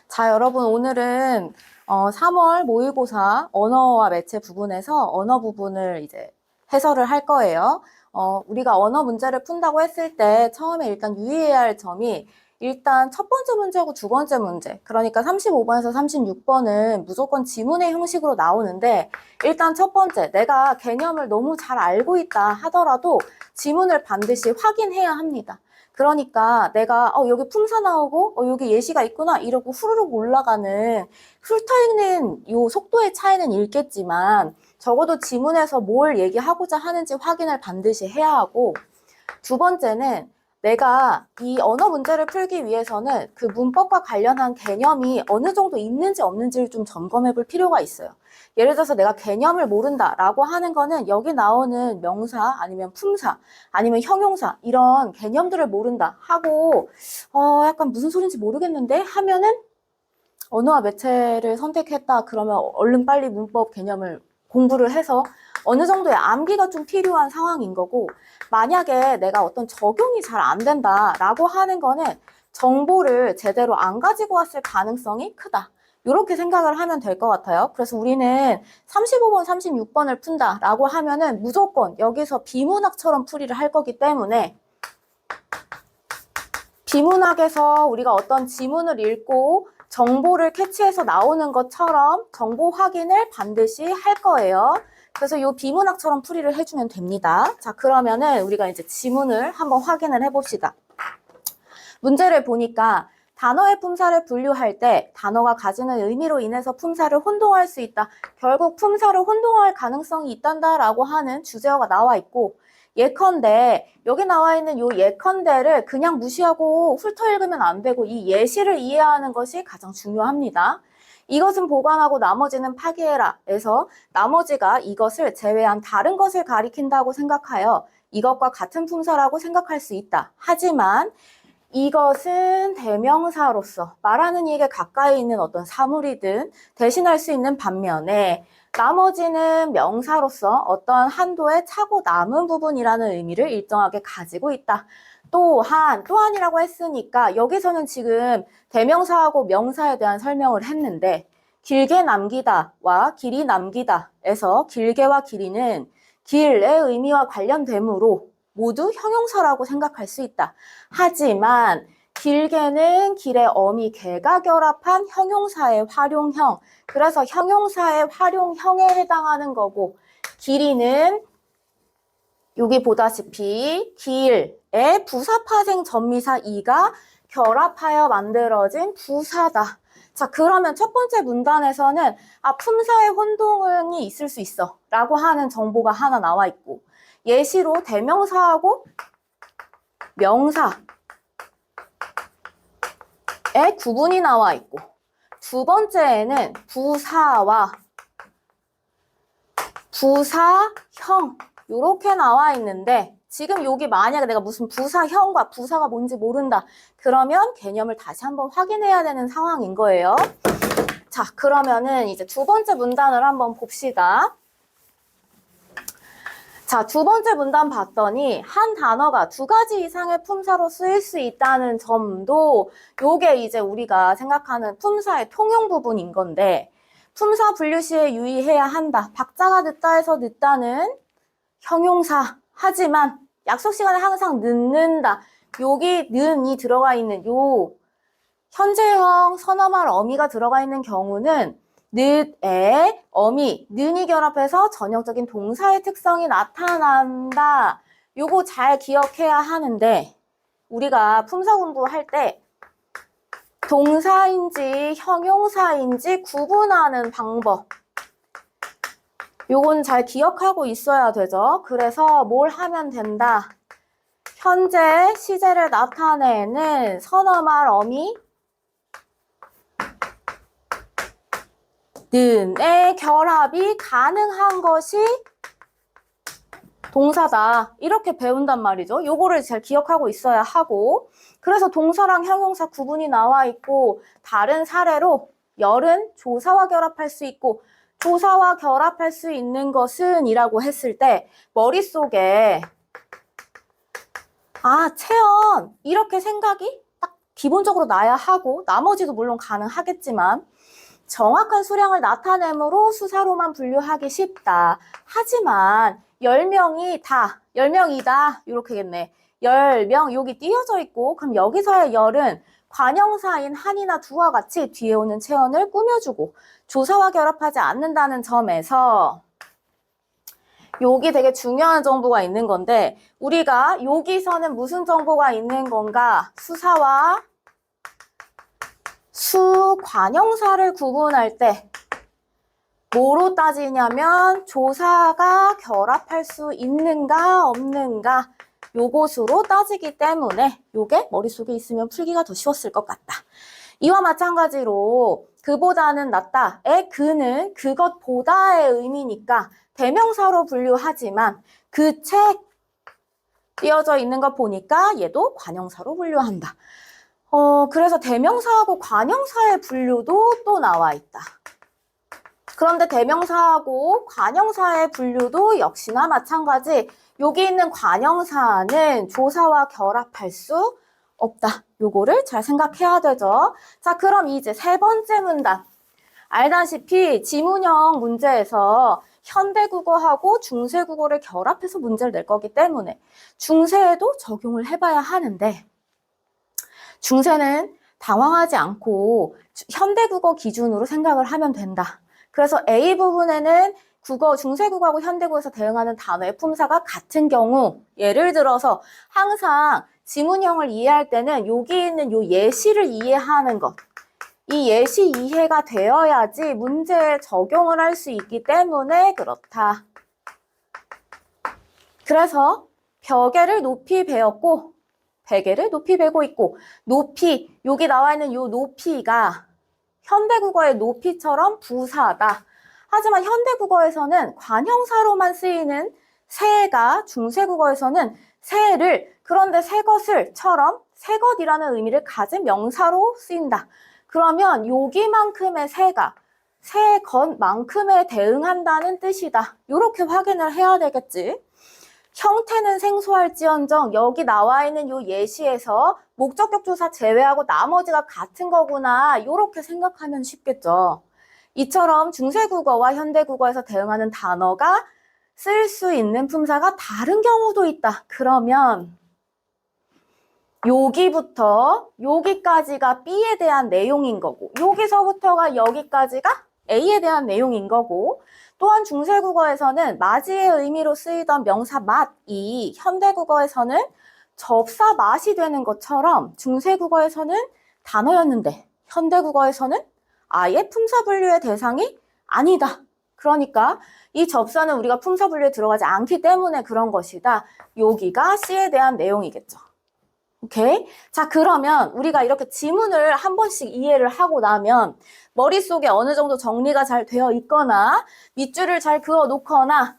자, 여러분, 오늘은 3월 모의고사 언어와 매체 부분에서 언어 부분을 이제 해설을 할 거예요. 우리가 언어 문제를 푼다고 했을 때 처음에 일단 유의해야 할 점이 일단 첫 번째 문제하고 두 번째 문제, 그러니까 35번에서 36번은 무조건 지문의 형식으로 나오는데 일단 첫 번째, 내가 개념을 너무 잘 알고 있다 하더라도 지문을 반드시 확인해야 합니다. 그러니까 내가 여기 품사 나오고 여기 예시가 있구나 이러고 후루룩 올라가는 훑어읽는 요 속도의 차이는 있겠지만 적어도 지문에서 뭘 얘기하고자 하는지 확인을 반드시 해야 하고, 두 번째는 내가 이 언어 문제를 풀기 위해서는 그 문법과 관련한 개념이 어느 정도 있는지 없는지를 좀 점검해 볼 필요가 있어요. 예를 들어서 내가 개념을 모른다라고 하는 거는 여기 나오는 명사 아니면 품사 아니면 형용사 이런 개념들을 모른다 하고 약간 무슨 소린지 모르겠는데 하면은 언어와 매체를 선택했다 그러면 얼른 빨리 문법 개념을 공부를 해서 어느 정도의 암기가 좀 필요한 상황인 거고, 만약에 내가 어떤 적용이 잘 안 된다라고 하는 거는 정보를 제대로 안 가지고 왔을 가능성이 크다. 이렇게 생각을 하면 될 것 같아요. 그래서 우리는 35번, 36번을 푼다라고 하면은 무조건 여기서 비문학처럼 풀이를 할 거기 때문에 비문학에서 우리가 어떤 지문을 읽고 정보를 캐치해서 나오는 것처럼 정보 확인을 반드시 할 거예요. 그래서 이 비문학처럼 풀이를 해주면 됩니다. 자, 그러면은 우리가 이제 지문을 한번 확인을 해봅시다. 문제를 보니까 단어의 품사를 분류할 때 단어가 가지는 의미로 인해서 품사를 혼동할 수 있다. 결국 품사를 혼동할 가능성이 있단다라고 하는 주제어가 나와 있고, 예컨대 여기 나와 있는 요 예컨대를 그냥 무시하고 훑어 읽으면 안 되고 이 예시를 이해하는 것이 가장 중요합니다. 이것은 보관하고 나머지는 파기해라 에서 나머지가 이것을 제외한 다른 것을 가리킨다고 생각하여 이것과 같은 품사라고 생각할 수 있다. 하지만 이것은 대명사로서 말하는 이에게 가까이 있는 어떤 사물이든 대신할 수 있는 반면에 나머지는 명사로서 어떤 한도에 차고 남은 부분이라는 의미를 일정하게 가지고 있다. 또한이라고 했으니까 여기서는 지금 대명사하고 명사에 대한 설명을 했는데, 길게 남기다와 길이 남기다에서 길게와 길이는 길의 의미와 관련되므로 모두 형용사라고 생각할 수 있다. 하지만 길게는 길의 어미 개가 결합한 형용사의 활용형, 그래서 형용사의 활용형에 해당하는 거고, 길이는 여기 보다시피 길의 부사파생 전미사 이가 결합하여 만들어진 부사다. 자, 그러면 첫 번째 문단에서는 품사의 혼동이 있을 수 있어 라고 하는 정보가 하나 나와 있고, 예시로 대명사하고 명사의 구분이 나와 있고, 두 번째에는 부사와 부사형 이렇게 나와 있는데, 지금 여기 만약에 내가 무슨 부사형과 부사가 뭔지 모른다 그러면 개념을 다시 한번 확인해야 되는 상황인 거예요. 자, 그러면은 이제 두 번째 문단을 한번 봅시다. 자, 두 번째 문단 봤더니 한 단어가 두 가지 이상의 품사로 쓰일 수 있다는 점도 요게 이제 우리가 생각하는 품사의 통용 부분인 건데, 품사 분류 시에 유의해야 한다. 박자가 늦다 해서 늦다는 형용사. 하지만 약속 시간에 항상 늦는다. 여기 는이 들어가 있는 요 현재형 선어말 어미가 들어가 있는 경우는 늦에 어미, 는이 결합해서 전형적인 동사의 특성이 나타난다. 요거 잘 기억해야 하는데, 우리가 품사 공부할 때 동사인지 형용사인지 구분하는 방법, 요건 잘 기억하고 있어야 되죠. 그래서 뭘 하면 된다. 현재 시제를 나타내는 선어말 어미 는의 결합이 가능한 것이 동사다. 이렇게 배운단 말이죠. 요거를 잘 기억하고 있어야 하고, 그래서 동사랑 형용사 구분이 나와 있고, 다른 사례로 열은 조사와 결합할 수 있고 조사와 결합할 수 있는 것은 이라고 했을 때 머릿속에 채연 이렇게 생각이 딱 기본적으로 나야 하고 나머지도 물론 가능하겠지만 정확한 수량을 나타내므로 수사로만 분류하기 쉽다. 하지만 10명이다 이렇게겠네. 10명 여기 띄어져 있고 그럼 여기서의 열은 관형사인 한이나 두와 같이 뒤에 오는 체언을 꾸며주고 조사와 결합하지 않는다는 점에서 여기 되게 중요한 정보가 있는 건데 우리가 여기서는 무슨 정보가 있는 건가? 수사와 수관형사를 구분할 때 뭐로 따지냐면 조사가 결합할 수 있는가 없는가 요것으로 따지기 때문에 요게 머릿속에 있으면 풀기가 더 쉬웠을 것 같다. 이와 마찬가지로 그보다는 낫다의 그는 그것보다의 의미니까 대명사로 분류하지만 그 책 띄어져 있는 거 보니까 얘도 관형사로 분류한다. 그래서 대명사하고 관형사의 분류도 또 나와 있다. 그런데 대명사하고 관형사의 분류도 역시나 마찬가지. 여기 있는 관형사는 조사와 결합할 수 없다. 요거를 잘 생각해야 되죠. 자, 그럼 이제 세 번째 문단. 알다시피 지문형 문제에서 현대국어하고 중세국어를 결합해서 문제를 낼 거기 때문에 중세에도 적용을 해봐야 하는데 중세는 당황하지 않고 현대국어 기준으로 생각을 하면 된다. 그래서 A 부분에는 중세국어하고 현대국어에서 대응하는 단어의 품사가 같은 경우 예를 들어서 항상 지문형을 이해할 때는 여기 있는 요 예시를 이해하는 것 이 예시 이해가 되어야지 문제에 적용을 할 수 있기 때문에 그렇다. 그래서 벽에를 높이 배웠고 베개를 높이 베고 있고 높이 여기 나와 있는 요 높이가 현대국어의 높이처럼 부사다. 하지만 현대국어에서는 관형사로만 쓰이는 새가 중세국어에서는 새를 그런데 새 것을처럼 새 것이라는 의미를 가진 명사로 쓰인다. 그러면 여기만큼의 새가 새 것만큼에 대응한다는 뜻이다. 이렇게 확인을 해야 되겠지. 형태는 생소할지언정 여기 나와 있는 요 예시에서 목적격 조사 제외하고 나머지가 같은 거구나 이렇게 생각하면 쉽겠죠. 이처럼 중세국어와 현대국어에서 대응하는 단어가 쓸 수 있는 품사가 다른 경우도 있다. 그러면 여기부터 여기까지가 B에 대한 내용인 거고 여기서부터가 여기까지가 A에 대한 내용인 거고 또한 중세국어에서는 맞이의 의미로 쓰이던 명사 맛이 현대국어에서는 접사 맛이 되는 것처럼 중세국어에서는 단어였는데 현대국어에서는 아예 품사 분류의 대상이 아니다. 그러니까 이 접사는 우리가 품사 분류에 들어가지 않기 때문에 그런 것이다. 여기가 C에 대한 내용이겠죠. 오케이? 자, 그러면 우리가 이렇게 지문을 한 번씩 이해를 하고 나면 머릿속에 어느 정도 정리가 잘 되어 있거나 밑줄을 잘 그어 놓거나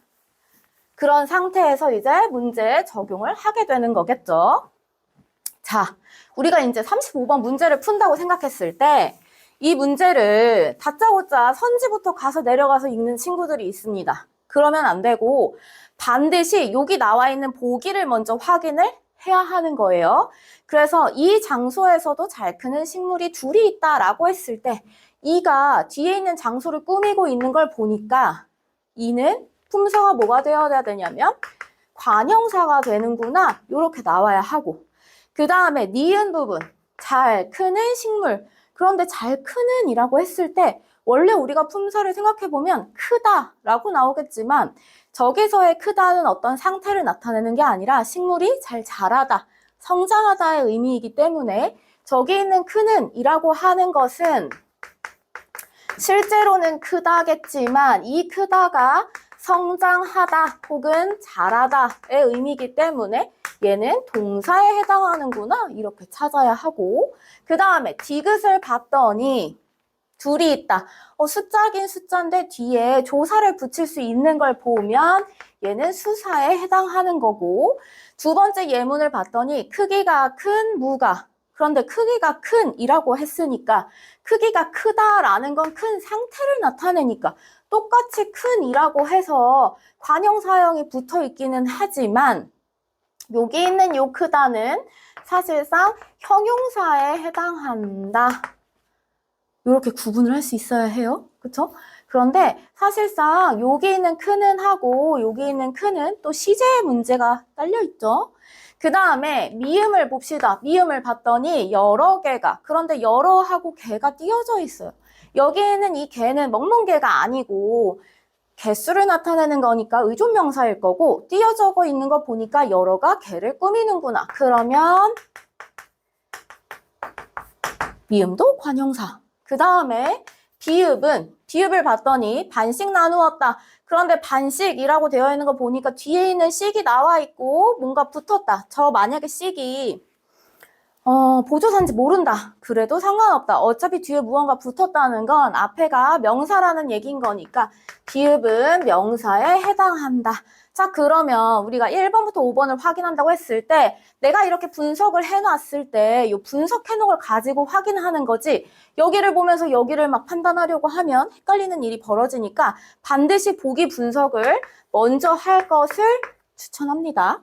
그런 상태에서 이제 문제에 적용을 하게 되는 거겠죠. 자, 우리가 이제 35번 문제를 푼다고 생각했을 때 이 문제를 다짜고짜 선지부터 가서 내려가서 읽는 친구들이 있습니다. 그러면 안 되고 반드시 여기 나와 있는 보기를 먼저 확인을 해야 하는 거예요. 그래서 이 장소에서도 잘 크는 식물이 둘이 있다라고 했을 때 이가 뒤에 있는 장소를 꾸미고 있는 걸 보니까 이는 품사가 뭐가 되어야 되냐면 관형사가 되는구나 이렇게 나와야 하고 그 다음에 니은 부분 잘 크는 식물 그런데 잘 크는 이라고 했을 때 원래 우리가 품사를 생각해보면 크다라고 나오겠지만 저기서의 크다는 어떤 상태를 나타내는 게 아니라 식물이 잘 자라다, 성장하다의 의미이기 때문에 저기 있는 크는 이라고 하는 것은 실제로는 크다겠지만 이 크다가 성장하다 혹은 자라다의 의미이기 때문에 얘는 동사에 해당하는구나 이렇게 찾아야 하고 그 다음에 디귿을 봤더니 둘이 있다. 숫자긴 숫자인데 뒤에 조사를 붙일 수 있는 걸 보면 얘는 수사에 해당하는 거고 두 번째 예문을 봤더니 크기가 큰 무가 그런데 크기가 큰 이라고 했으니까 크기가 크다라는 건 큰 상태를 나타내니까 똑같이 큰 이라고 해서 관형 사형이 붙어 있기는 하지만 여기 있는 요 크다는 사실상 형용사에 해당한다. 이렇게 구분을 할 수 있어야 해요. 그쵸? 그런데 사실상 여기 있는 크는 하고 여기 있는 크는 또 시제 문제가 딸려 있죠. 그 다음에 미음을 봅시다. 미음을 봤더니 여러 개가, 그런데 여러하고 개가 띄어져 있어요. 여기에는 이 개는 먹는 개가 아니고 개수를 나타내는 거니까 의존명사일 거고, 띄어져 있는 거 보니까 여러가 개를 꾸미는구나. 그러면 미음도 관형사. 그 다음에 비읍을 봤더니 반씩 나누었다. 그런데 반씩이라고 되어 있는 거 보니까 뒤에 있는 씩이 나와 있고 뭔가 붙었다. 저 만약에 씩이 보조사인지 모른다. 그래도 상관없다. 어차피 뒤에 무언가 붙었다는 건 앞에가 명사라는 얘기인 거니까 비읍은 명사에 해당한다. 자, 그러면 우리가 1번부터 5번을 확인한다고 했을 때 내가 이렇게 분석을 해놨을 때 이 분석해놓은 걸 가지고 확인하는 거지, 여기를 보면서 여기를 막 판단하려고 하면 헷갈리는 일이 벌어지니까 반드시 보기 분석을 먼저 할 것을 추천합니다.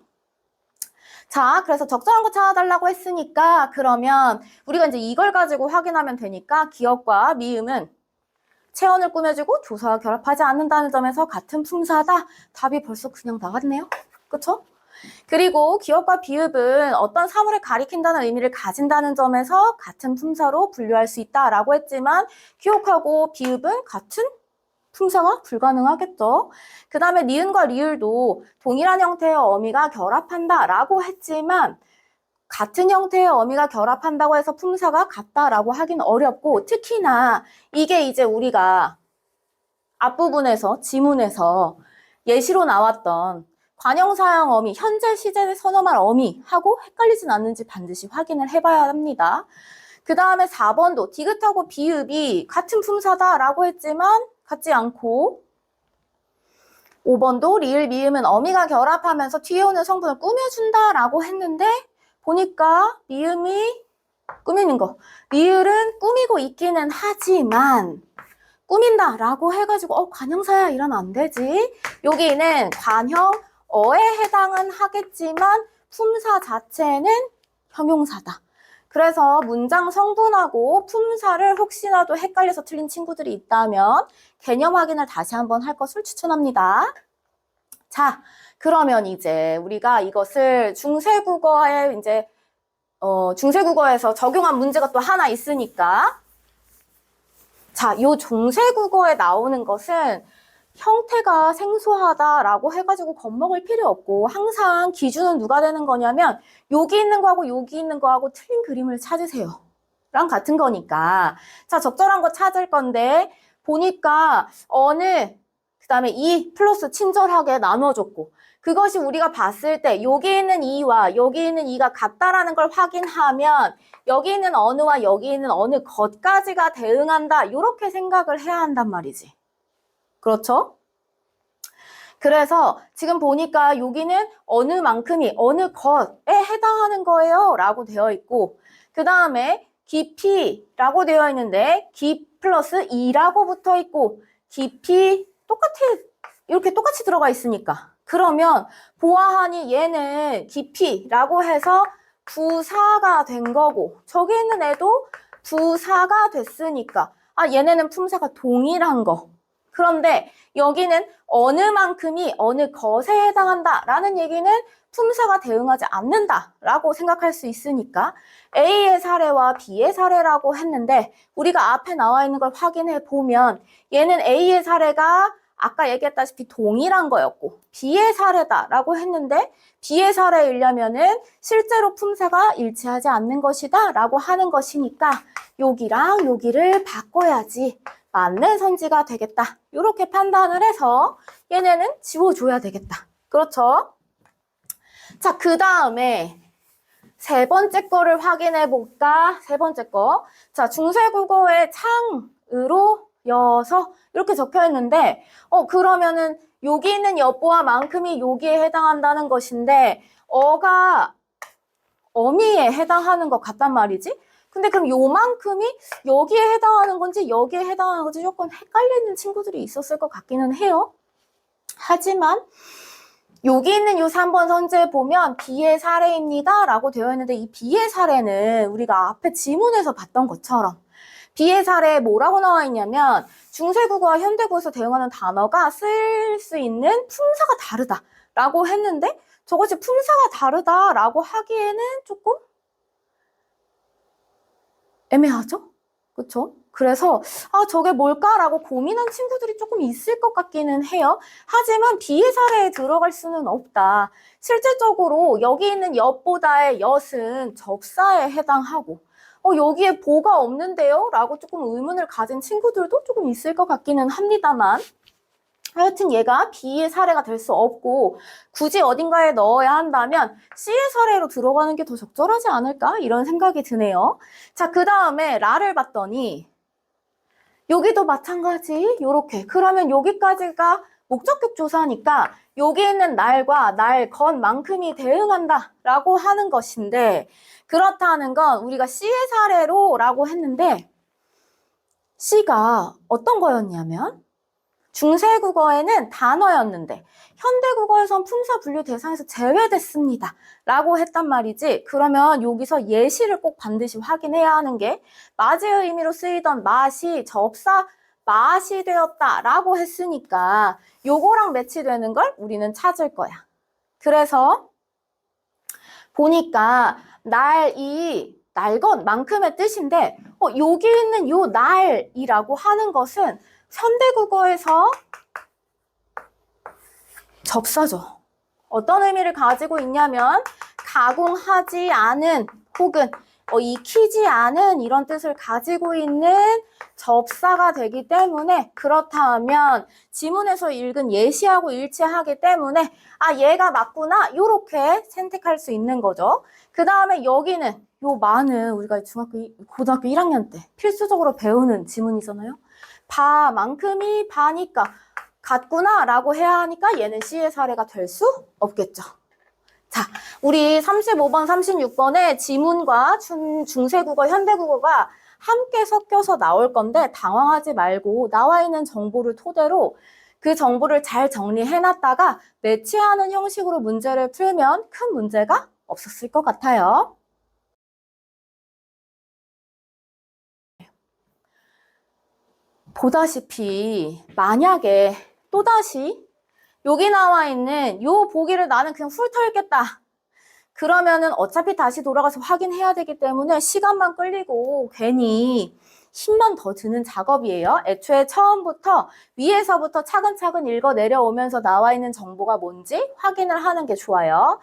자, 그래서 적절한 거 찾아달라고 했으니까 그러면 우리가 이제 이걸 가지고 확인하면 되니까 기억과 미음은 체언을 꾸며주고 조사와 결합하지 않는다는 점에서 같은 품사다. 답이 벌써 그냥 나왔네요. 그쵸? 그리고 기억과 비읍은 어떤 사물을 가리킨다는 의미를 가진다는 점에서 같은 품사로 분류할 수 있다라고 했지만 기억하고 비읍은 같은 품사가 불가능하겠죠. 그 다음에 니은과 리을도 동일한 형태의 어미가 결합한다라고 했지만 같은 형태의 어미가 결합한다고 해서 품사가 같다라고 하긴 어렵고, 특히나 이게 이제 우리가 앞부분에서 지문에서 예시로 나왔던 관형사형 어미, 현재 시제를 선언할 어미하고 헷갈리진 않는지 반드시 확인을 해봐야 합니다. 그 다음에 4번도 디귿하고 비읍이 같은 품사다라고 했지만 같지 않고, 5번도 리을, 미음은 어미가 결합하면서 뒤에 오는 성분을 꾸며준다라고 했는데 보니까 미음이 꾸미는 거, 리을은 꾸미고 있기는 하지만 꾸민다라고 해가지고 관형사야 이러면 안 되지. 여기는 관형어에 해당은 하겠지만 품사 자체는 형용사다. 그래서 문장 성분하고 품사를 혹시라도 헷갈려서 틀린 친구들이 있다면 개념 확인을 다시 한번 할 것을 추천합니다. 자, 그러면 이제 우리가 이것을 중세국어에 이제 중세국어에서 적용한 문제가 또 하나 있으니까, 자, 요 중세국어에 나오는 것은 형태가 생소하다라고 해가지고 겁먹을 필요 없고 항상 기준은 누가 되는 거냐면 여기 있는 거하고 여기 있는 거하고 틀린 그림을 찾으세요 랑 같은 거니까. 자, 적절한 거 찾을 건데 보니까 그 다음에 이 플러스 친절하게 나눠줬고, 그것이 우리가 봤을 때 여기 있는 이와 여기 있는 이가 같다라는 걸 확인하면 여기 있는 어느와 여기 있는 어느 것까지가 대응한다, 이렇게 생각을 해야 한단 말이지. 그렇죠? 그래서 지금 보니까 여기는 어느 만큼이 어느 것에 해당하는 거예요 라고 되어 있고, 그 다음에 깊이라고 되어 있는데 깊 플러스 2라고 붙어 있고 깊이 이렇게 똑같이 들어가 있으니까, 그러면 보아하니 얘는 깊이라고 해서 부사가 된 거고 저기 있는 애도 부사가 됐으니까 얘네는 품사가 동일한 거. 그런데 여기는 어느 만큼이 어느 것에 해당한다 라는 얘기는 품사가 대응하지 않는다 라고 생각할 수 있으니까 A의 사례와 B의 사례라고 했는데 우리가 앞에 나와 있는 걸 확인해 보면 얘는 A의 사례가 아까 얘기했다시피 동일한 거였고 B의 사례다라고 했는데 B의 사례이려면은 실제로 품사가 일치하지 않는 것이다 라고 하는 것이니까 여기랑 여기를 바꿔야지 맞는 선지가 되겠다. 이렇게 판단을 해서 얘네는 지워줘야 되겠다. 그렇죠? 자, 그 다음에 세 번째 거를 확인해 볼까? 세 번째 거. 자, 중세국어의 창으로 여서 이렇게 적혀 있는데 그러면은 여기 있는 여보와 만큼이 여기에 해당한다는 것인데 어가 어미에 해당하는 것 같단 말이지. 근데 그럼 요만큼이 여기에 해당하는 건지 여기에 해당하는 건지 조금 헷갈리는 친구들이 있었을 것 같기는 해요. 하지만 여기 있는 요 3번 선지에 보면 B의 사례입니다 라고 되어 있는데 이 B의 사례는 우리가 앞에 지문에서 봤던 것처럼 B의 사례에 뭐라고 나와 있냐면 중세국어와 현대국어에서 대응하는 단어가 쓰일 수 있는 품사가 다르다 라고 했는데 저것이 품사가 다르다 라고 하기에는 조금 애매하죠? 그쵸? 그래서 저게 뭘까라고 고민한 친구들이 조금 있을 것 같기는 해요. 하지만 B의 사례에 들어갈 수는 없다. 실질적으로 여기 있는 엿보다의 엿은 접사에 해당하고 여기에 보가 없는데요? 라고 조금 의문을 가진 친구들도 조금 있을 것 같기는 합니다만 하여튼 얘가 B의 사례가 될 수 없고 굳이 어딘가에 넣어야 한다면 C의 사례로 들어가는 게 더 적절하지 않을까? 이런 생각이 드네요. 자, 그 다음에 라를 봤더니 여기도 마찬가지 요렇게 그러면 여기까지가 목적격 조사니까 여기 있는 날과 날 건만큼이 대응한다 라고 하는 것인데 그렇다는 건 우리가 C의 사례로 라고 했는데 C가 어떤 거였냐면 중세국어에는 단어였는데 현대국어에선 품사 분류 대상에서 제외됐습니다 라고 했단 말이지. 그러면 여기서 예시를 꼭 반드시 확인해야 하는 게 맞이의 의미로 쓰이던 맛이 접사 맛이 되었다 라고 했으니까 요거랑 매치되는 걸 우리는 찾을 거야. 그래서 보니까 날건 만큼의 뜻인데 여기 있는 요 날이라고 하는 것은 현대국어에서 접사죠. 어떤 의미를 가지고 있냐면 가공하지 않은 혹은 익히지 않은 이런 뜻을 가지고 있는 접사가 되기 때문에 그렇다면 지문에서 읽은 예시하고 일치하기 때문에 얘가 맞구나 이렇게 선택할 수 있는 거죠. 그 다음에 여기는 요 많은 우리가 고등학교 1학년 때 필수적으로 배우는 지문이잖아요. 바만큼이 바니까 같구나 라고 해야 하니까 얘는 C의 사례가 될 수 없겠죠. 자, 우리 35번, 36번의 지문과 중세국어, 현대국어가 함께 섞여서 나올 건데 당황하지 말고 나와 있는 정보를 토대로 그 정보를 잘 정리해놨다가 매치하는 형식으로 문제를 풀면 큰 문제가 없었을 것 같아요. 보다시피 만약에 또다시 여기 나와 있는 요 보기를 나는 그냥 훑어읽겠다. 그러면은 어차피 다시 돌아가서 확인해야 되기 때문에 시간만 끌리고 괜히 힘만 더 드는 작업이에요. 애초에 처음부터 위에서부터 차근차근 읽어 내려오면서 나와 있는 정보가 뭔지 확인을 하는 게 좋아요.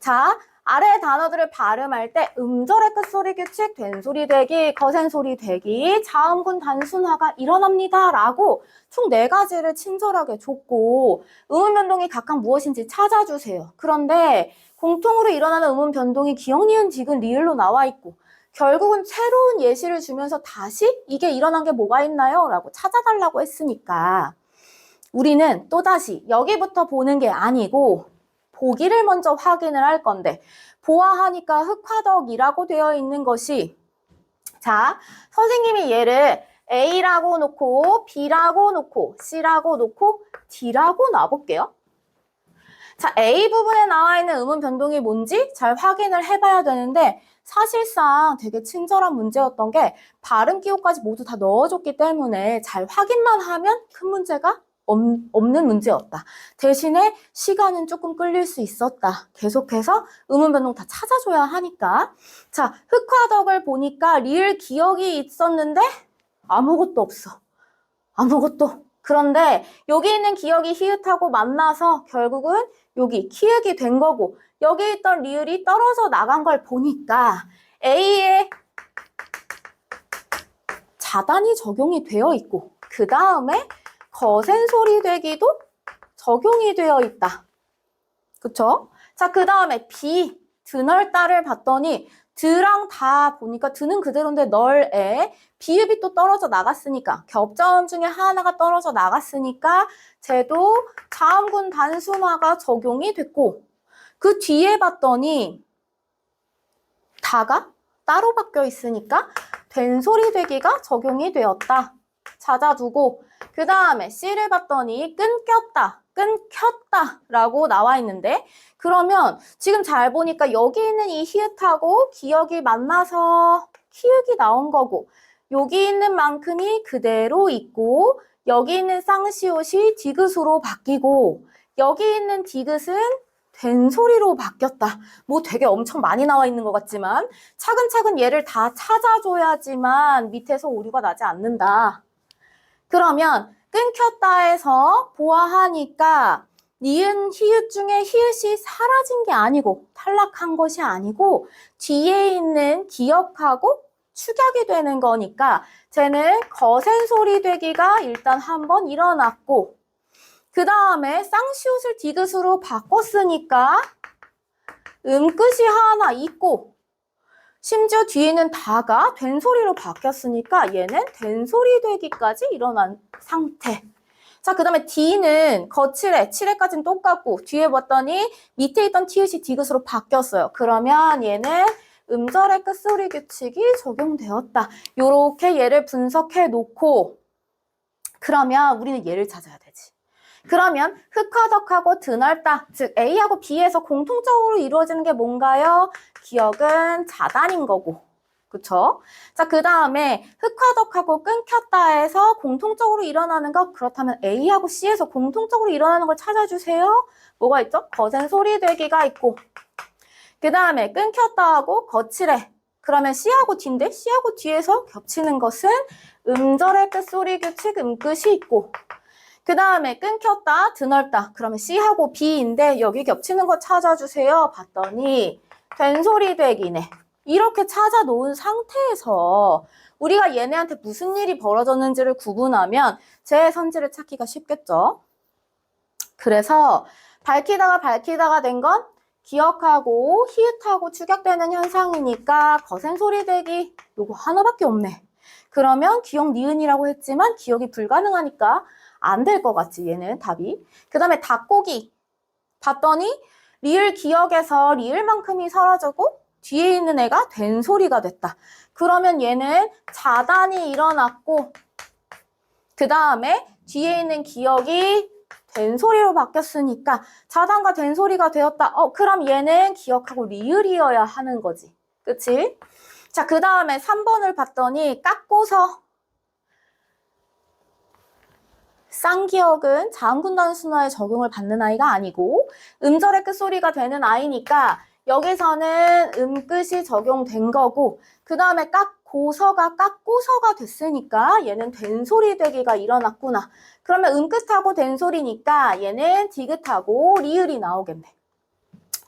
자, 아래 단어들을 발음할 때 음절의 끝소리 규칙, 된소리 되기, 거센소리 되기, 자음군 단순화가 일어납니다 라고 총 4가지를 친절하게 줬고 음운 변동이 각각 무엇인지 찾아주세요. 그런데 공통으로 일어나는 음운 변동이 기역, 니은, 디귿, 리을로 나와 있고 결국은 새로운 예시를 주면서 다시 이게 일어난 게 뭐가 있나요? 라고 찾아달라고 했으니까 우리는 또다시 여기부터 보는 게 아니고 보기를 먼저 확인을 할 건데 보아하니까 흑화덕이라고 되어 있는 것이 자, 선생님이 얘를 A라고 놓고 B라고 놓고 C라고 놓고 D라고 놔볼게요. 자, A 부분에 나와 있는 음운 변동이 뭔지 잘 확인을 해봐야 되는데 사실상 되게 친절한 문제였던 게 발음 기호까지 모두 다 넣어줬기 때문에 잘 확인만 하면 큰 문제가 없는 문제였다. 대신에 시간은 조금 끌릴 수 있었다. 계속해서 음운 변동 다 찾아줘야 하니까. 자, 흑화덕을 보니까 리을 기억이 있었는데 아무것도 없어. 아무것도. 그런데 여기 있는 기억이 히읗하고 만나서 결국은 여기 키읔이 된 거고 여기 있던 리을이 떨어져 나간 걸 보니까 A의 자단이 적용이 되어 있고 그 다음에 거센 소리 되기도 적용이 되어 있다. 그쵸? 자, 그 다음에 B, 드넓다를 봤더니 드랑 다 보니까 드는 그대로인데 널에 비읍이 또 떨어져 나갔으니까 겹자음 중에 하나가 떨어져 나갔으니까 쟤도 자음군 단순화가 적용이 됐고 그 뒤에 봤더니 다가 따로 바뀌어 있으니까 된소리 되기가 적용이 되었다. 찾아두고 그 다음에 C를 봤더니 끊겼다. 끊겼다 라고 나와 있는데, 그러면 지금 잘 보니까 여기 있는 이 히읗하고 기역이 만나서 키읔이 나온 거고, 여기 있는 만큼이 그대로 있고, 여기 있는 쌍시옷이 디귿으로 바뀌고, 여기 있는 디귿은 된소리로 바뀌었다. 뭐 되게 엄청 많이 나와 있는 것 같지만 차근차근 얘를 다 찾아줘야지만 밑에서 오류가 나지 않는다. 그러면 끊겼다에서 보아하니까 니은, 히읗 중에 히읗이 사라진 게 아니고 탈락한 것이 아니고 뒤에 있는 기역하고 축약이 되는 거니까 쟤는 거센 소리 되기가 일단 한번 일어났고, 그 다음에 쌍시옷을 디귿으로 바꿨으니까 음끝이 하나 있고, 심지어 뒤에는 다가 된소리로 바뀌었으니까 얘는 된소리 되기까지 일어난 상태. 자, 그 다음에 D는 거칠해, 칠해까지는 똑같고 뒤에 봤더니 밑에 있던 티읕이 디귿으로 바뀌었어요. 그러면 얘는 음절의 끝소리 규칙이 적용되었다. 요렇게 얘를 분석해 놓고, 그러면 우리는 얘를 찾아야 되지. 그러면 흑화덕하고 드넓다, 즉 A하고 B에서 공통적으로 이루어지는 게 뭔가요? 기역은 자단인 거고, 그쵸? 자, 그 다음에 흑화덕하고 끊겼다에서 공통적으로 일어나는 것, 그렇다면 A하고 C에서 공통적으로 일어나는 걸 찾아주세요. 뭐가 있죠? 거센 소리 되기가 있고, 그 다음에 끊겼다하고 거칠해. 그러면 C하고 D인데 C하고 D에서 겹치는 것은 음절의 끝소리 규칙 음끝이 있고, 그 다음에 끊겼다, 드넓다. 그러면 C하고 B인데 여기 겹치는 거 찾아주세요. 봤더니 된소리 되기네. 이렇게 찾아 놓은 상태에서 우리가 얘네한테 무슨 일이 벌어졌는지를 구분하면 제 선지를 찾기가 쉽겠죠. 그래서 밝히다가 된 건 기역하고 히읗하고 축약되는 현상이니까 거센 소리 되기 요거 하나밖에 없네. 그러면 기역 니은이라고 했지만 기역이 불가능하니까 안 될 것 같지, 얘는 답이. 그 다음에 닭고기 봤더니 리을 기역에서 리을만큼이 사라지고 뒤에 있는 애가 된소리가 됐다. 그러면 얘는 자단이 일어났고, 그 다음에 뒤에 있는 기역이 된소리로 바뀌었으니까 자단과 된소리가 되었다. 그럼 얘는 기역하고 리을이어야 하는 거지. 그치? 자, 그 다음에 3번을 봤더니 깎고서, 쌍기역은 자음군단 순화에 적용을 받는 아이가 아니고 음절의 끝소리가 되는 아이니까 여기서는 음끝이 적용된 거고, 그 다음에 깎고서가 깎고서가 됐으니까 얘는 된소리 되기가 일어났구나. 그러면 음끝하고 된소리니까 얘는 디귿하고 리을이 나오겠네.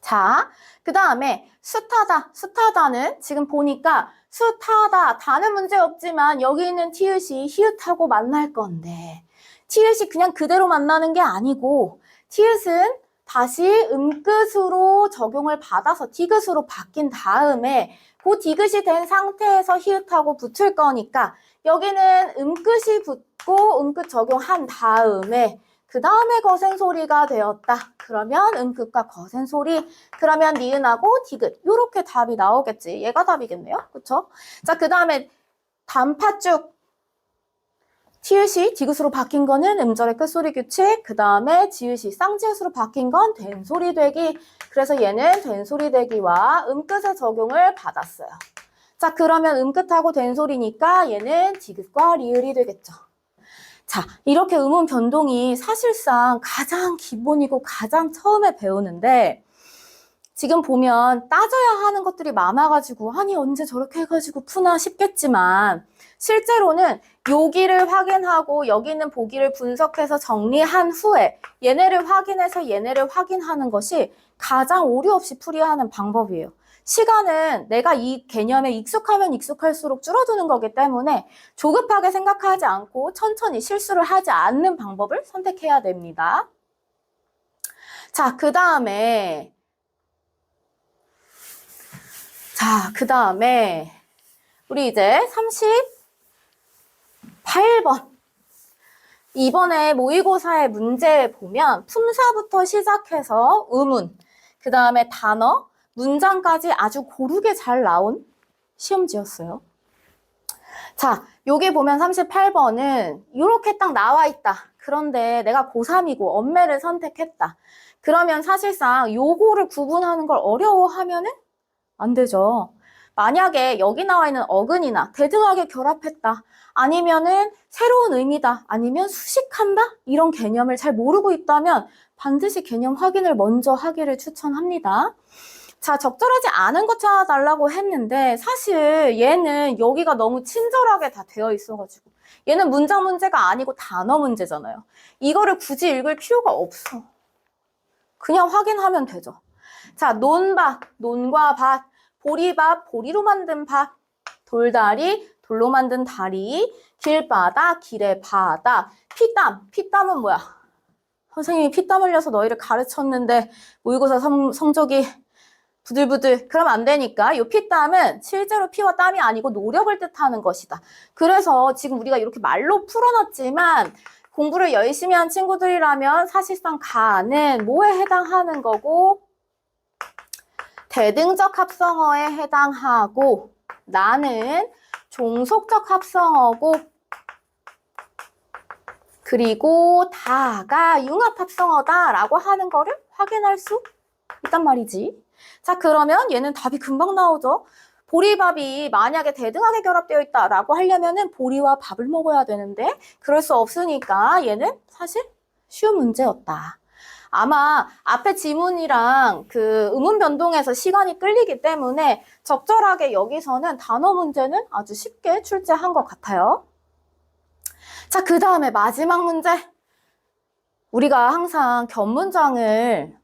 자, 그 다음에 숱하다는 지금 보니까 숱하다, 다는 문제 없지만 여기 있는 티읕이 히읗하고 만날 건데 티읕이 그냥 그대로 만나는 게 아니고 티읕은 다시 음끝으로 적용을 받아서 디귿으로 바뀐 다음에 그 디귿이 된 상태에서 히읗하고 붙을 거니까 여기는 음끝이 붙고 음끝 적용한 다음에 그 다음에 거센 소리가 되었다. 그러면 음끝과 거센 소리, 그러면 니은하고 디귿 이렇게 답이 나오겠지. 얘가 답이겠네요. 그쵸? 자, 그 다음에 단팥죽 티읕이 디귿으로 바뀐 거는 음절의 끝소리 규칙, 그 다음에 지읒이 쌍지읒으로 바뀐 건 된소리 되기. 그래서 얘는 된소리 되기와 음끝의 적용을 받았어요. 자, 그러면 음끝하고 된소리니까 얘는 디귿과 리을이 되겠죠. 자, 이렇게 음운 변동이 사실상 가장 기본이고 가장 처음에 배우는데 지금 보면 따져야 하는 것들이 많아가지고 아니 언제 저렇게 해가지고 푸나 싶겠지만 실제로는 여기를 확인하고 여기 있는 보기를 분석해서 정리한 후에 얘네를 확인해서 얘네를 확인하는 것이 가장 오류 없이 풀이하는 방법이에요. 시간은 내가 이 개념에 익숙하면 익숙할수록 줄어드는 거기 때문에 조급하게 생각하지 않고 천천히 실수를 하지 않는 방법을 선택해야 됩니다. 자, 그 다음에 우리 이제 38번. 이번에 모의고사의 문제 보면 품사부터 시작해서 의문, 그 다음에 단어, 문장까지 아주 고르게 잘 나온 시험지였어요. 자, 여기 보면 38번은 이렇게 딱 나와 있다. 그런데 내가 고3이고 엄매를 선택했다. 그러면 사실상 요거를 구분하는 걸 어려워하면은 안 되죠. 만약에 여기 나와 있는 어근이나 대등하게 결합했다. 아니면은 새로운 의미다. 아니면 수식한다? 이런 개념을 잘 모르고 있다면 반드시 개념 확인을 먼저 하기를 추천합니다. 자, 적절하지 않은 거 찾아달라고 했는데 사실 얘는 여기가 너무 친절하게 다 되어 있어가지고 얘는 문장 문제가 아니고 단어 문제잖아요. 이거를 굳이 읽을 필요가 없어. 그냥 확인하면 되죠. 자, 논밭, 논과 밭, 보리밥, 보리로 만든 밥, 돌다리, 돌로 만든 다리, 길바다, 길의 바다, 피땀, 피땀은 뭐야? 선생님이 피땀 흘려서 너희를 가르쳤는데 모의고사 성적이 부들부들 그러면 안 되니까 이 피땀은 실제로 피와 땀이 아니고 노력을 뜻하는 것이다. 그래서 지금 우리가 이렇게 말로 풀어놨지만 공부를 열심히 한 친구들이라면 사실상 가는 뭐에 해당하는 거고 대등적 합성어에 해당하고 나는 종속적 합성어고 그리고 다가 융합 합성어다라고 하는 거를 확인할 수 있단 말이지. 자, 그러면 얘는 답이 금방 나오죠. 보리밥이 만약에 대등하게 결합되어 있다라고 하려면은 보리와 밥을 먹어야 되는데 그럴 수 없으니까 얘는 사실 쉬운 문제였다. 아마 앞에 지문이랑 그 음운 변동에서 시간이 끌리기 때문에 적절하게 여기서는 단어 문제는 아주 쉽게 출제한 것 같아요. 자, 그 다음에 마지막 문제. 우리가 항상 견문장을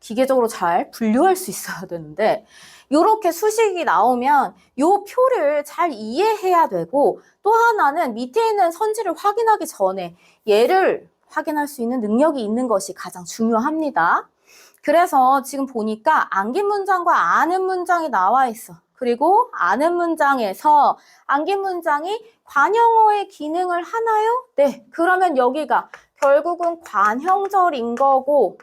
기계적으로 잘 분류할 수 있어야 되는데 이렇게 수식이 나오면 이 표를 잘 이해해야 되고 또 하나는 밑에 있는 선지를 확인하기 전에 얘를 확인할 수 있는 능력이 있는 것이 가장 중요합니다. 그래서 지금 보니까 안긴 문장과 아는 문장이 나와 있어. 그리고 아는 문장에서 안긴 문장이 관형어의 기능을 하나요? 네, 그러면 여기가 결국은 관형절인 거고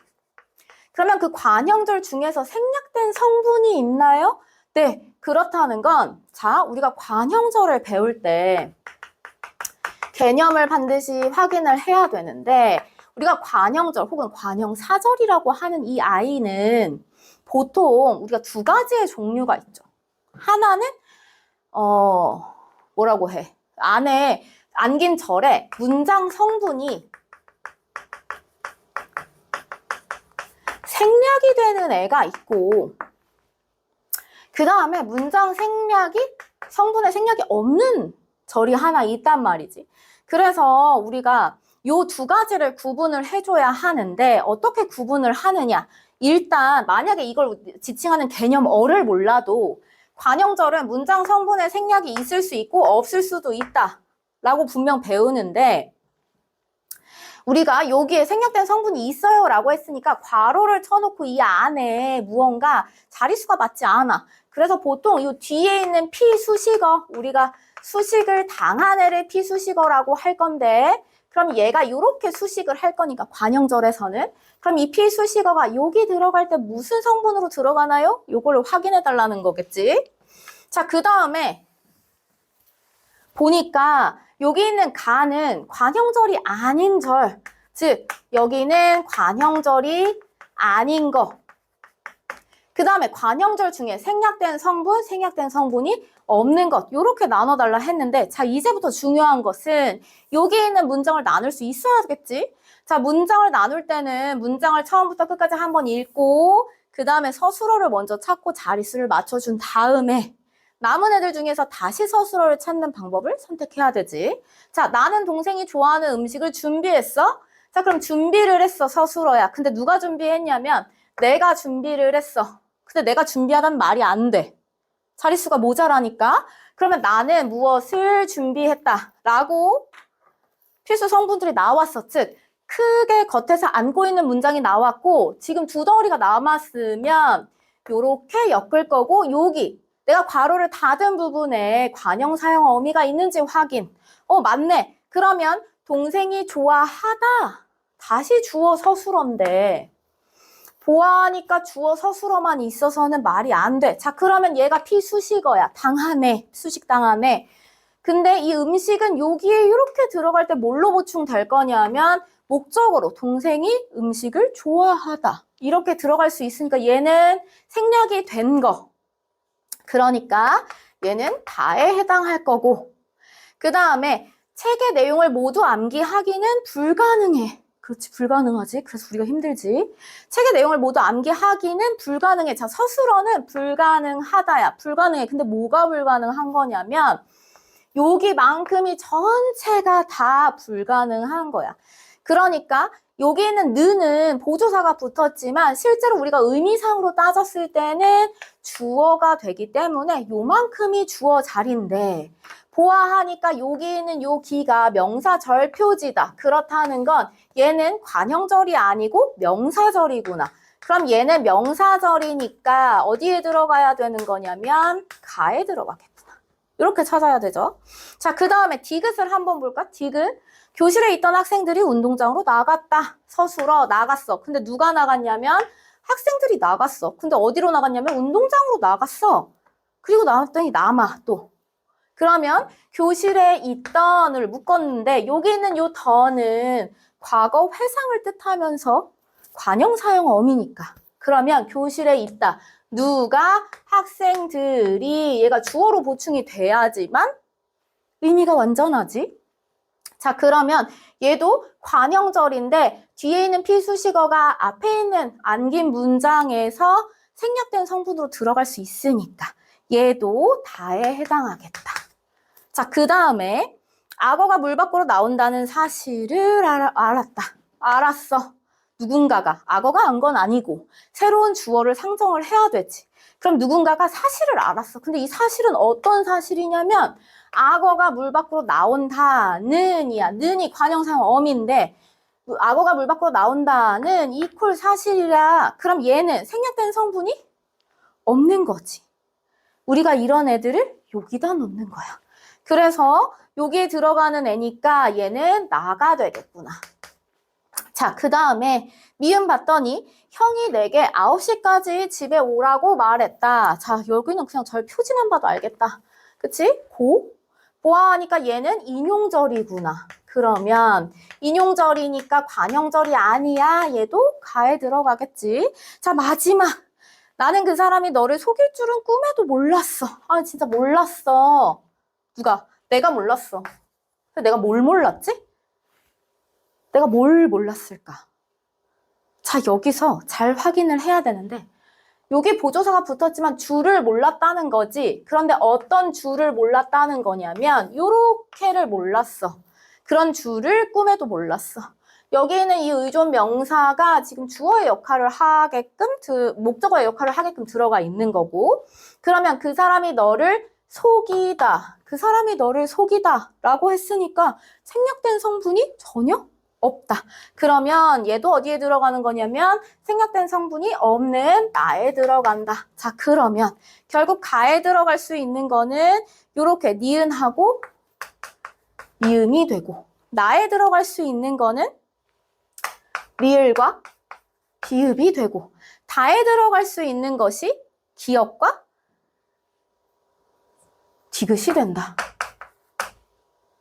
그러면 그 관형절 중에서 생략된 성분이 있나요? 네, 그렇다는 건 자, 우리가 관형절을 배울 때 개념을 반드시 확인을 해야 되는데 우리가 관형절 혹은 관형사절이라고 하는 이 아이는 보통 우리가 두 가지의 종류가 있죠. 하나는 뭐라고 해? 안에 안긴 절에 문장 성분이 생략이 되는 애가 있고 그 다음에 문장 생략이 성분의 생략이 없는 절이 하나 있단 말이지. 그래서 우리가 요 두 가지를 구분을 해줘야 하는데 어떻게 구분을 하느냐. 일단 만약에 이걸 지칭하는 개념어를 몰라도 관형절은 문장 성분의 생략이 있을 수 있고 없을 수도 있다 라고 분명 배우는데 우리가 여기에 생략된 성분이 있어요 라고 했으니까 괄호를 쳐놓고 이 안에 무언가 자릿수가 맞지 않아. 그래서 보통 이 뒤에 있는 피수식어 우리가 수식을 당한 애를 피수식어라고 할 건데 그럼 얘가 이렇게 수식을 할 거니까 관형절에서는 그럼 이 피수식어가 여기 들어갈 때 무슨 성분으로 들어가나요? 요거를 확인해 달라는 거겠지. 자, 그 다음에 보니까 여기 있는 가는 관형절이 아닌 절, 즉 여기는 관형절이 아닌 거. 그 다음에 관형절 중에 생략된 성분, 생략된 성분이 없는 것 이렇게 나눠달라 했는데 자 이제부터 중요한 것은 여기 있는 문장을 나눌 수 있어야겠지. 자 문장을 나눌 때는 문장을 처음부터 끝까지 한번 읽고 그 다음에 서술어를 먼저 찾고 자릿수를 맞춰준 다음에 남은 애들 중에서 다시 서술어를 찾는 방법을 선택해야 되지. 자, 나는 동생이 좋아하는 음식을 준비했어. 자, 그럼 준비를 했어, 서술어야. 근데 누가 준비했냐면 내가 준비를 했어. 근데 내가 준비하다는 말이 안 돼. 자릿수가 모자라니까. 그러면 나는 무엇을 준비했다 라고 필수 성분들이 나왔어. 즉, 크게 겉에서 안고 있는 문장이 나왔고 지금 두 덩어리가 남았으면 요렇게 엮을 거고 여기 내가 괄호를 닫은 부분에 관형 사용 어미가 있는지 확인. 맞네. 그러면 동생이 좋아하다. 다시 주어 서술어인데 보아하니까 주어 서술어만 있어서는 말이 안 돼. 자, 그러면 얘가 피수식어야. 당하네. 수식 당하네. 근데 이 음식은 여기에 이렇게 들어갈 때 뭘로 보충될 거냐면 목적어로 동생이 음식을 좋아하다. 이렇게 들어갈 수 있으니까 얘는 생략이 된 거. 그러니까 얘는 다에 해당할 거고. 그 다음에 책의 내용을 모두 암기하기는 불가능해. 그렇지, 불가능하지. 그래서 우리가 힘들지. 책의 내용을 모두 암기하기는 불가능해. 자, 서술어는 불가능하다야. 불가능해. 근데 뭐가 불가능한 거냐면 여기만큼이 전체가 다 불가능한 거야. 그러니까 여기 있는 느는 보조사가 붙었지만 실제로 우리가 의미상으로 따졌을 때는 주어가 되기 때문에 요만큼이 주어 자리인데 보아하니까 여기 있는 요 기가 명사절 표지다. 그렇다는 건 얘는 관형절이 아니고 명사절이구나. 그럼 얘는 명사절이니까 어디에 들어가야 되는 거냐면 가에 들어가겠구나. 이렇게 찾아야 되죠. 자, 그 다음에 디귿을 한번 볼까? 디귿. 교실에 있던 학생들이 운동장으로 나갔다. 서술어 나갔어. 근데 누가 나갔냐면 학생들이 나갔어. 근데 어디로 나갔냐면 운동장으로 나갔어. 그리고 나왔더니 남아 또. 그러면 교실에 있던을 묶었는데 여기 있는 요 더는 과거 회상을 뜻하면서 관형사용 어미니까. 그러면 교실에 있다. 누가 학생들이 얘가 주어로 보충이 돼야지만 의미가 완전하지. 자, 그러면 얘도 관형절인데 뒤에 있는 필수식어가 앞에 있는 안긴 문장에서 생략된 성분으로 들어갈 수 있으니까 얘도 다에 해당하겠다. 자, 그 다음에 악어가 물 밖으로 나온다는 사실을 알았다. 알았어. 누군가가. 악어가 안 건 아니고 새로운 주어를 상정을 해야 되지. 그럼 누군가가 사실을 알았어. 근데 이 사실은 어떤 사실이냐면 악어가 물 밖으로 나온다는 이야. 는이 관형사용 어미인데 악어가 물 밖으로 나온다는 이퀄 사실이라. 그럼 얘는 생략된 성분이 없는 거지. 우리가 이런 애들을 여기다 놓는 거야. 그래서 여기에 들어가는 애니까 얘는 나가 되겠구나. 자, 그 다음에 미음 봤더니 형이 내게 9시까지 집에 오라고 말했다. 자, 여기는 그냥 절 표지만 봐도 알겠다. 그치? 보아하니까 얘는 인용절이구나. 그러면 인용절이니까 관형절이 아니야. 얘도 가에 들어가겠지. 자, 마지막. 나는 그 사람이 너를 속일 줄은 꿈에도 몰랐어. 아, 진짜 몰랐어. 누가? 내가 몰랐어. 내가 뭘 몰랐지? 내가 뭘 몰랐을까? 자, 여기서 잘 확인을 해야 되는데 여기 보조사가 붙었지만 줄을 몰랐다는 거지. 그런데 어떤 줄을 몰랐다는 거냐면 요렇게를 몰랐어. 그런 줄을 꿈에도 몰랐어. 여기에는 이 의존 명사가 지금 주어의 역할을 하게끔, 목적어의 역할을 하게끔 들어가 있는 거고, 그러면 그 사람이 너를 속이다. 그 사람이 너를 속이다 라고 했으니까 생략된 성분이 전혀 없다. 그러면 얘도 어디에 들어가는 거냐면 생략된 성분이 없는 나에 들어간다. 자, 그러면 결국 가에 들어갈 수 있는 거는 요렇게 니은하고 미음이 되고 나에 들어갈 수 있는 거는 리을과 비읍이 되고 다에 들어갈 수 있는 것이 기역과 디귿이 된다.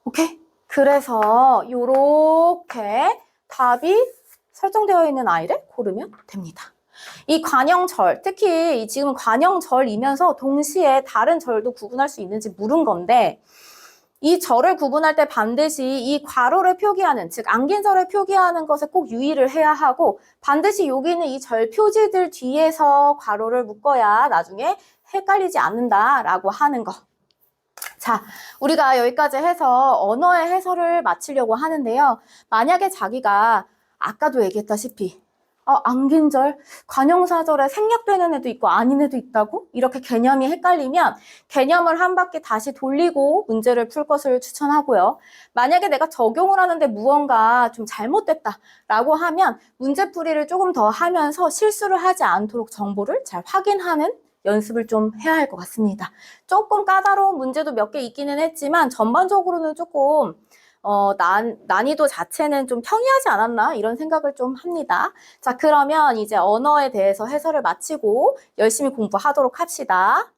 오케이? 그래서 요렇게 답이 설정되어 있는 아이를 고르면 됩니다. 이 관형절, 특히 지금 관형절이면서 동시에 다른 절도 구분할 수 있는지 물은 건데 이 절을 구분할 때 반드시 이 괄호를 표기하는, 즉 안긴절을 표기하는 것에 꼭 유의를 해야 하고 반드시 여기 있는 이 절 표지들 뒤에서 괄호를 묶어야 나중에 헷갈리지 않는다라고 하는 거. 자, 우리가 여기까지 해서 언어의 해설을 마치려고 하는데요. 만약에 자기가 아까도 얘기했다시피 안긴절, 관형사절에 생략되는 애도 있고 아닌 애도 있다고? 이렇게 개념이 헷갈리면 개념을 한 바퀴 다시 돌리고 문제를 풀 것을 추천하고요. 만약에 내가 적용을 하는데 무언가 좀 잘못됐다라고 하면 문제풀이를 조금 더 하면서 실수를 하지 않도록 정보를 잘 확인하는 연습을 좀 해야 할 것 같습니다. 조금 까다로운 문제도 몇 개 있기는 했지만 전반적으로는 조금 난이도 자체는 좀 평이하지 않았나 이런 생각을 좀 합니다. 자, 그러면 이제 언어에 대해서 해설을 마치고 열심히 공부하도록 합시다.